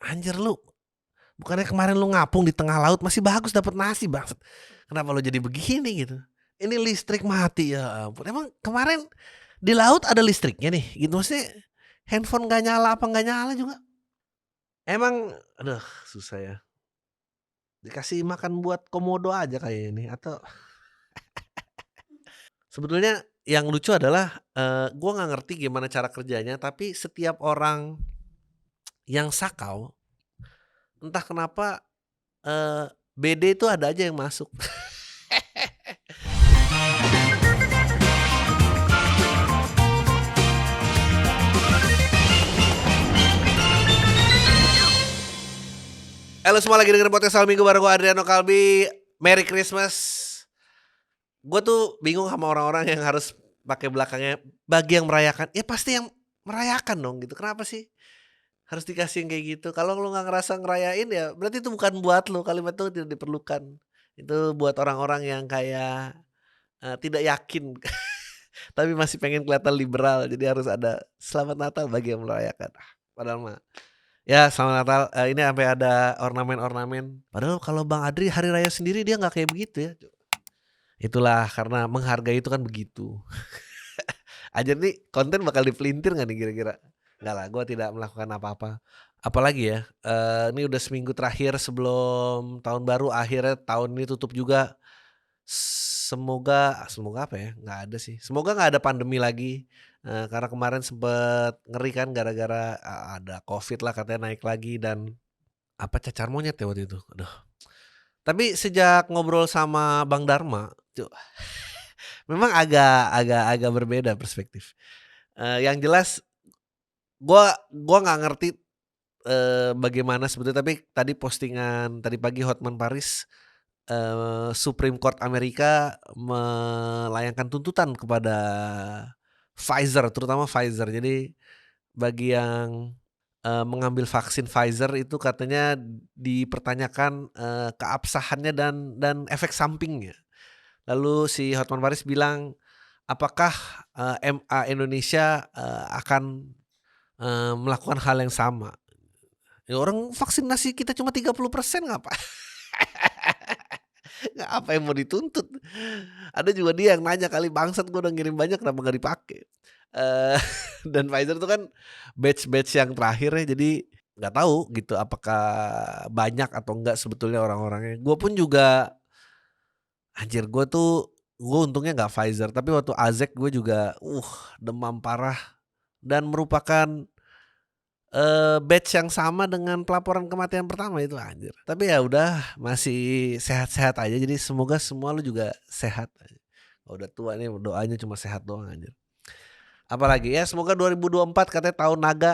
Anjir lu, bukannya kemarin lu ngapung di tengah laut masih bagus dapat nasi bangsat. Kenapa lu jadi begini gitu? Ini listrik mati ya ampun. Emang kemarin di laut ada listriknya nih gitu maksudnya handphone nggak nyala apa nggak nyala juga. Emang aduh susah ya. Dikasih makan buat komodo aja kayak ini atau sebetulnya yang lucu adalah, gua nggak ngerti gimana cara kerjanya tapi setiap orang yang sakau entah kenapa, BD itu ada aja yang masuk. Halo semua lagi dengerin podcast Awal Minggu bareng gua Adriano Kalbi. Merry Christmas. Gue tuh bingung sama orang-orang yang harus pakai belakangnya bagi yang merayakan. Ya pasti yang merayakan dong gitu. Kenapa sih harus dikasih yang kayak gitu? Kalau lu nggak ngerasa ngerayain ya berarti itu bukan buat lu. Kalimat itu tidak diperlukan. Itu buat orang-orang yang kayak tidak yakin tapi masih pengen kelihatan liberal. Jadi harus ada selamat Natal bagi yang merayakan. Padahal mah ya selamat Natal, ini sampai ada ornamen-ornamen. Padahal kalau Bang Adri hari raya sendiri dia nggak kayak begitu ya. Itulah karena menghargai itu kan begitu. Ajar nih konten bakal dipelintir nggak nih kira-kira? Nggak lah, gue tidak melakukan apa-apa. Apalagi ya, ini udah seminggu terakhir sebelum tahun baru, akhirnya tahun ini tutup juga. Semoga apa ya, nggak ada sih. Semoga nggak ada pandemi lagi, karena kemarin sempet ngeri kan gara-gara, ada Covid lah katanya naik lagi dan apa, cacar monyet ya waktu itu, aduh. Tapi sejak ngobrol sama Bang Dharma, memang agak berbeda perspektif. Yang jelas gua nggak ngerti, bagaimana sebetulnya tapi tadi postingan tadi pagi Hotman Paris, Supreme Court Amerika melayangkan tuntutan kepada Pfizer, terutama Pfizer. Jadi bagi yang, mengambil vaksin Pfizer itu katanya dipertanyakan, keabsahannya dan efek sampingnya. Lalu si Hotman Paris bilang, apakah, MA Indonesia, akan, melakukan hal yang sama? Ya orang vaksinasi kita cuma 30% ngapa apa yang mau dituntut? Ada juga dia yang nanya kali, "Bangsat gua udah ngirim banyak kenapa nggak dipakai?" Eee, dan Pfizer itu kan batch-batch yang terakhir ya, jadi nggak tahu gitu apakah banyak atau enggak sebetulnya orang-orangnya. Gua pun juga anjir gue untungnya nggak Pfizer, tapi waktu Azek gue juga, demam parah dan merupakan, batch yang sama dengan pelaporan kematian pertama itu anjir. Tapi ya udah masih sehat-sehat aja jadi semoga semua lu juga sehat. Udah tua nih doanya cuma sehat doang anjir. Apalagi ya semoga 2024 katanya tahun naga,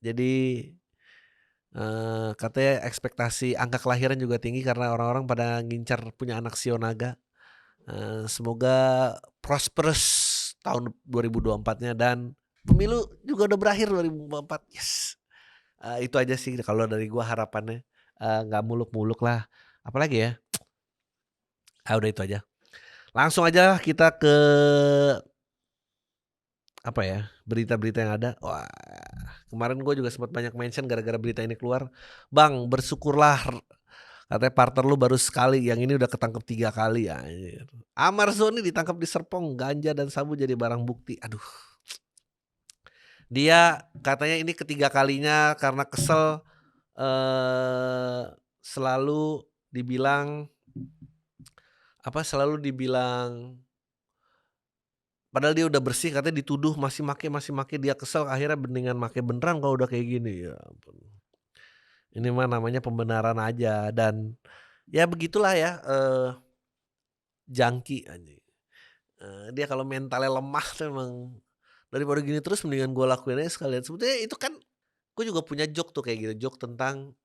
jadi, katanya ekspektasi angka kelahiran juga tinggi karena orang-orang pada ngincar punya anak shio naga. Semoga prosperous tahun 2024-nya dan pemilu juga udah berakhir 2024, yes. Itu aja sih kalau dari gua harapannya, nggak muluk-muluk lah. Apalagi ya, udah itu aja. Langsung aja kita ke apa ya, berita-berita yang ada. Wah, kemarin gua juga sempat banyak mention gara-gara berita ini keluar. "Bang, bersyukurlah katanya partner lu baru sekali, yang ini udah ketangkep 3 kali." Anjir. Amar Zoni ditangkap di Serpong, ganja dan sabu jadi barang bukti. Aduh, dia katanya ini ketiga kalinya karena kesel, selalu dibilang selalu dibilang padahal dia udah bersih katanya dituduh masih make, dia kesel akhirnya mendingan make beneran kalau udah kayak gini, ya ampun. Ini mah namanya pembenaran aja dan ya begitulah ya, junkie anjing. Dia kalau mentalnya lemah tuh emang daripada gini terus mendingan gue lakuin aja sekalian. Sebetulnya itu kan gue juga punya joke tuh kayak gitu, joke tentang,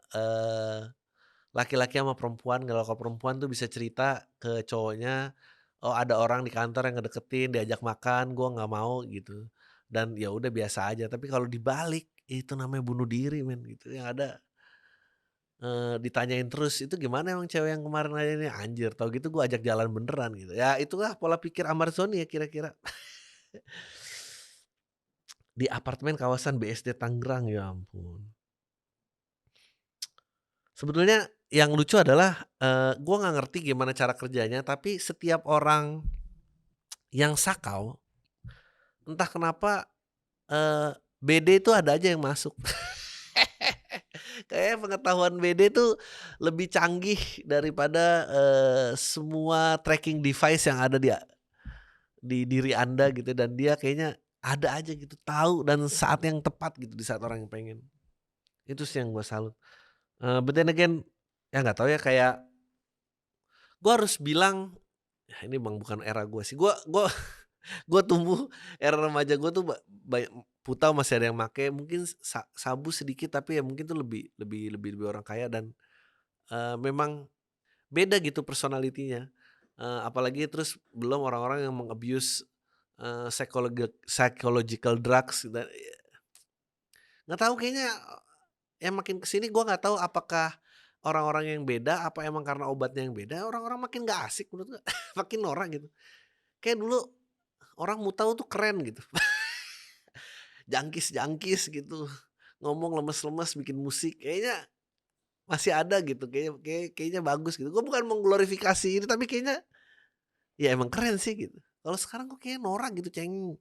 laki-laki sama perempuan. Kalau perempuan tuh bisa cerita ke cowoknya, "Oh ada orang di kantor yang ngedeketin, diajak makan, gue nggak mau," gitu. Dan ya udah biasa aja. Tapi kalau dibalik, itu namanya bunuh diri men gitu. Yang ada, ditanyain terus, "Itu gimana emang cewek yang kemarin aja ini?" Anjir tahu gitu gue ajak jalan beneran gitu. Ya itulah pola pikir Amar Zoni ya kira-kira. Di apartemen kawasan BSD Tangerang, ya ampun. Sebetulnya yang lucu adalah, gua nggak ngerti gimana cara kerjanya, tapi setiap orang yang sakau, entah kenapa, BD itu ada aja yang masuk. Kayaknya pengetahuan BD tuh lebih canggih daripada, semua tracking device yang ada di diri Anda gitu, dan dia kayaknya ada aja gitu, tahu dan saat yang tepat gitu, di saat orang yang pengen. Itu sih yang gua salut. But then again, ya nggak tahu ya, kayak gua harus bilang, ya ini Bang bukan era gua sih, gua gua tumbuh era remaja gua tuh Putau masih ada yang make, mungkin sabu sedikit, tapi ya mungkin tuh lebih lebih lebih lebih orang kaya, dan, memang beda gitu personality-nya, apalagi terus belum orang-orang yang meng-abuse, psychological drugs dan nggak tahu kayaknya, yang makin ke sini gua nggak tahu apakah orang-orang yang beda, apa emang karena obatnya yang beda, orang-orang makin nggak asik menurut gua, makin norak gitu. Kayak dulu orang Mutau tuh keren gitu, jangkis-jangkis gitu, ngomong lemes-lemes, bikin musik, kayaknya masih ada gitu, kayaknya bagus gitu. Gua bukan mengglorifikasi ini, tapi kayaknya ya emang keren sih gitu. Kalau sekarang kok kayaknya norak gitu, cengeng,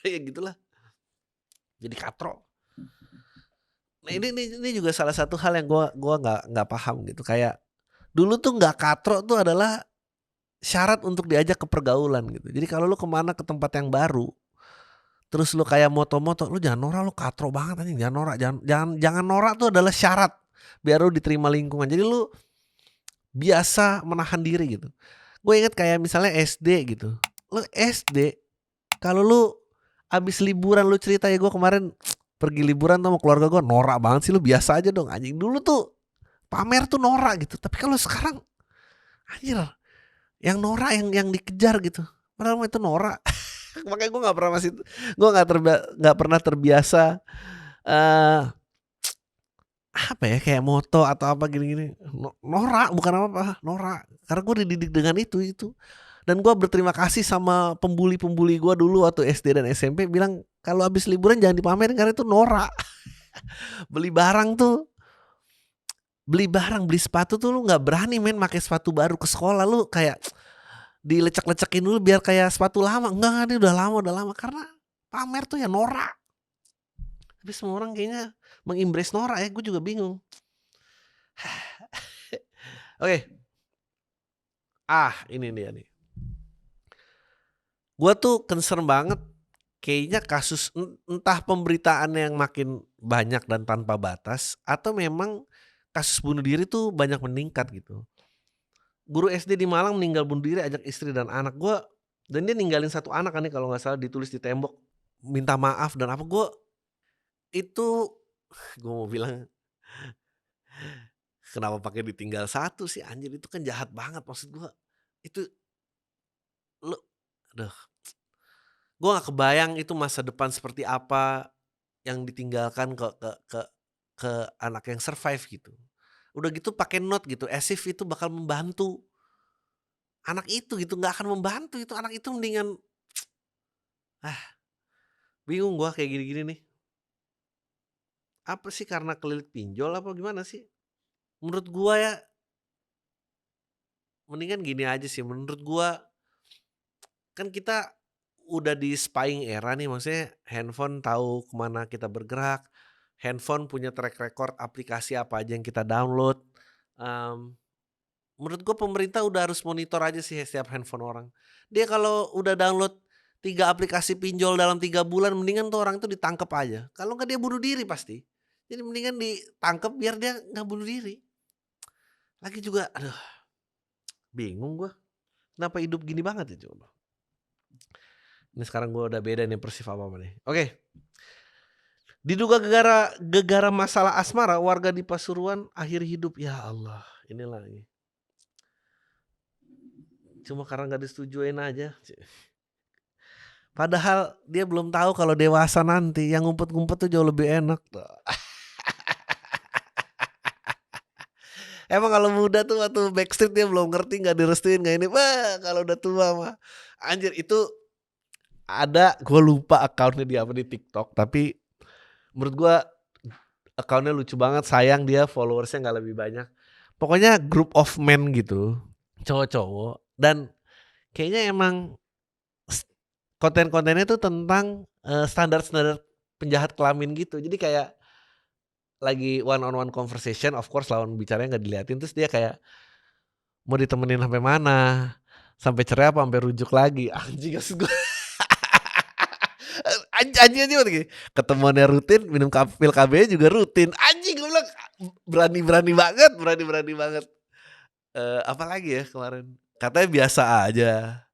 ya gitulah, jadi katro. Nah ini juga salah satu hal yang gua nggak paham gitu, kayak dulu tuh nggak katro tuh adalah syarat untuk diajak ke pergaulan gitu. Jadi kalau lu kemana ke tempat yang baru, terus lu kayak moto-moto, "Lu jangan norak, lu katro banget anjing, jangan norak, jangan norak," tuh adalah syarat biar lu diterima lingkungan. Jadi lu biasa menahan diri gitu. Gue inget kayak misalnya SD gitu, lu SD kalau lu abis liburan lu cerita, "Ya gue kemarin pergi liburan tuh sama keluarga gue," norak banget sih, lu biasa aja dong anjing. Dulu tuh pamer tuh norak gitu, tapi kalau sekarang anjir, yang norak yang dikejar gitu, padahal mah itu norak. Makanya gue nggak pernah terbiasa, eee, apa ya, kayak moto atau apa gini-gini, norak bukan apa-apa, norak. Karena gue dididik dengan itu. Dan gue berterima kasih sama pembuli-pembuli gue dulu waktu SD dan SMP, bilang, "Kalau habis liburan jangan dipamerin karena itu norak." Beli barang tuh beli sepatu tuh lu nggak berani men make sepatu baru ke sekolah, lu kayak dilecek-lecekin dulu biar kayak sepatu lama, enggak ini udah lama, karena pamer tuh ya norak. Tapi semua orang kayaknya meng-embrace norak ya, gue juga bingung. Oke, ini dia nih. Gua tuh concern banget kayaknya kasus entah pemberitaan yang makin banyak dan tanpa batas, atau memang kasus bunuh diri tuh banyak meningkat gitu. Guru SD di Malang meninggal bunuh diri ajak istri dan anak. Dan dia ninggalin satu anak kan nih kalau nggak salah, ditulis di tembok, minta maaf dan apa, itu gua mau bilang, kenapa pakai ditinggal satu sih anjir, itu kan jahat banget, maksud gua, itu lu aduh, gua nggak kebayang itu masa depan seperti apa yang ditinggalkan ke anak yang survive gitu. Udah gitu pakai note gitu, as if itu bakal membantu anak itu gitu, nggak akan membantu itu anak itu, mendingan ah, bingung gua kayak gini-gini nih. Apa sih, karena kelilit pinjol apa gimana sih? Menurut gua ya, mendingan gini aja sih, menurut gua kan kita udah di spying era nih, maksudnya handphone tahu kemana kita bergerak, handphone punya track record aplikasi apa aja yang kita download, mmm menurut gua pemerintah udah harus monitor aja sih setiap handphone orang. Dia kalau udah download 3 aplikasi pinjol dalam 3 bulan, mendingan tuh orang itu ditangkep aja. Kalau enggak dia bunuh diri pasti. Jadi mendingan ditangkep biar dia nggak bunuh diri. Lagi juga aduh, bingung gua, kenapa hidup gini banget ya coba. Ini sekarang gua udah beda nih persif apa-apa nih. Oke, diduga gegara gegara masalah asmara, warga di Pasuruan akhiri hidup. Ya Allah, ini lagi. Cuma karena nggak disetujuin aja. Padahal dia belum tahu kalau dewasa nanti yang ngumpet-ngumpet tuh jauh lebih enak tuh. Emang kalau muda tuh waktu Backstreet dia belum ngerti, nggak direstuin, nggak ini, wah kalau udah tua mah anjir itu ada, gue lupa account-nya dia apa di TikTok, tapi menurut gua account-nya lucu banget, sayang dia followers-nya nggak lebih banyak. Pokoknya group of men gitu, cowok-cowok, dan kayaknya emang konten-kontennya tuh tentang, standar-standar penjahat kelamin gitu. Jadi kayak lagi one on one conversation, of course lawan bicaranya nggak diliatin, terus dia kayak, "Mau ditemenin sampai mana? Sampai cerai apa sampai rujuk lagi?" Anjing maksud gue anjing banget gini, ketemuannya rutin, minum pil KB-nya juga rutin. Anjing gue bilang, berani banget. Apalagi ya kemarin, katanya biasa aja,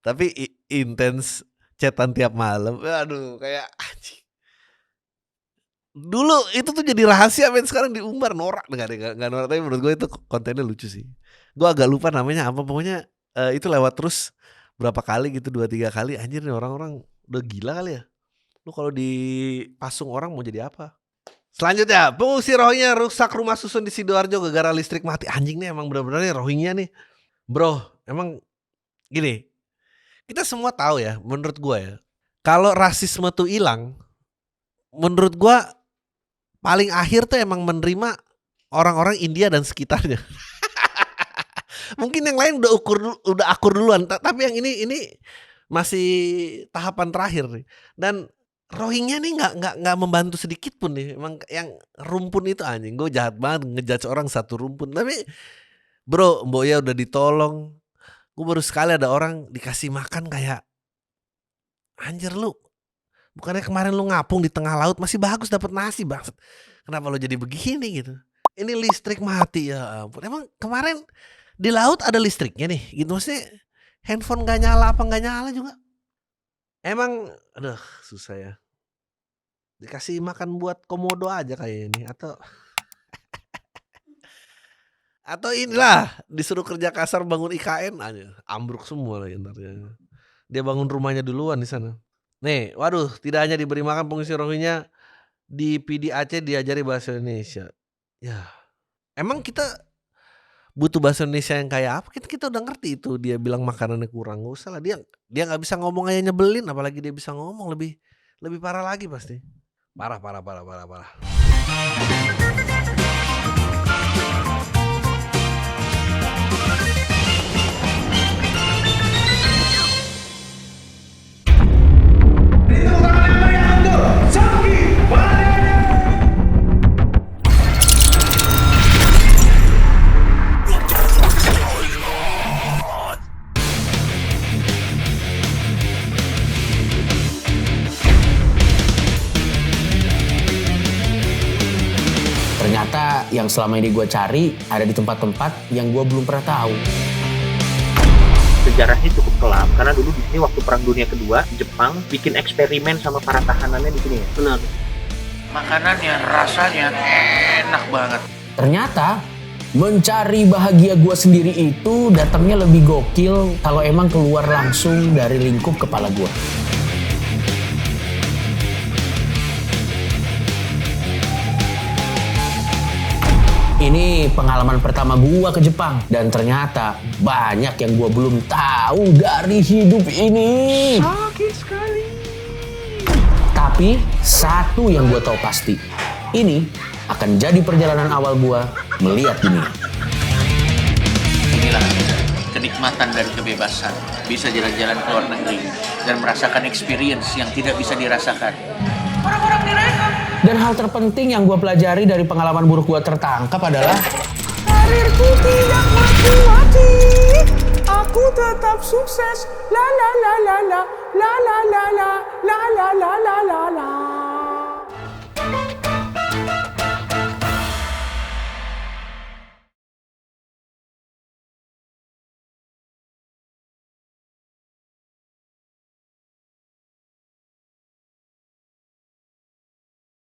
tapi intens chat-an tiap malam. Aduh kayak anjing. Dulu itu tuh jadi rahasia men, sekarang diumbar, norak enggak norak, tapi menurut gue itu kontennya lucu sih. Gue agak lupa namanya apa, pokoknya, itu lewat terus berapa kali gitu, 2, 3 kali, anjir nih orang-orang udah gila kali ya. Lu kalau dipasung orang mau jadi apa? Selanjutnya, pengungsi Rohingya rusak rumah susun di Sidoarjo gara-gara listrik mati. Anjing nih emang bener-bener nih Rohingya nih. Bro, emang gini, kita semua tahu ya, menurut gua ya, kalau rasisme tuh hilang, menurut gua paling akhir tuh emang menerima orang-orang India dan sekitarnya. Mungkin yang lain udah akur duluan, tapi yang ini masih tahapan terakhir nih. Dan Rohingya nih nggak membantu sedikit pun nih. Emang yang rumpun itu anjing, gue jahat banget ngejudge orang satu rumpun. Tapi bro, mboknya udah ditolong. Gue baru sekali ada orang dikasih makan kayak, anjir lu, bukannya kemarin lu ngapung di tengah laut masih bagus dapat nasi banget. Kenapa lu jadi begini gitu? Ini listrik mati ya ampun. Emang kemarin di laut ada listriknya nih, gitu maksudnya handphone nggak nyala apa nggak nyala juga. Emang, aduh susah ya. Dikasih makan buat komodo aja kayak ini atau inilah disuruh kerja kasar bangun IKN aja, ambruk semua lagi entar ya. Dia bangun rumahnya duluan di sana. Nih, waduh, tidak hanya diberi makan pengungsi Rohingya, di PD Aceh diajari bahasa Indonesia. Ya, emang kita butuh bahasa Indonesia yang kayak apa? Kita udah ngerti itu, dia bilang makanannya kurang, nggak usah lah, dia nggak bisa ngomong aja nyebelin, apalagi dia bisa ngomong lebih parah lagi pasti. Parah. Ternyata yang selama ini gue cari ada di tempat-tempat yang gue belum pernah tahu. Sejarahnya cukup kelam karena dulu di sini waktu Perang Dunia Kedua Jepang bikin eksperimen sama para tahanannya di sini ya. Benar. Makanannya rasanya enak banget. Ternyata mencari bahagia gue sendiri itu datangnya lebih gokil kalau emang keluar langsung dari lingkup kepala gue. Ini pengalaman pertama gua ke Jepang dan ternyata banyak yang gua belum tahu dari hidup ini. Sakit sekali. Tapi satu yang gua tahu pasti, ini akan jadi perjalanan awal gua melihat dunia. Inilah kenikmatan dari kebebasan. Bisa jalan-jalan ke luar negeri dan merasakan experience yang tidak bisa dirasakan. Orang-orang direkam. Dan hal terpenting yang gue pelajari dari pengalaman buruk gue tertangkap adalah karirku tidak mati-mati, aku tetap sukses. La la la la la la la la la la la la la la.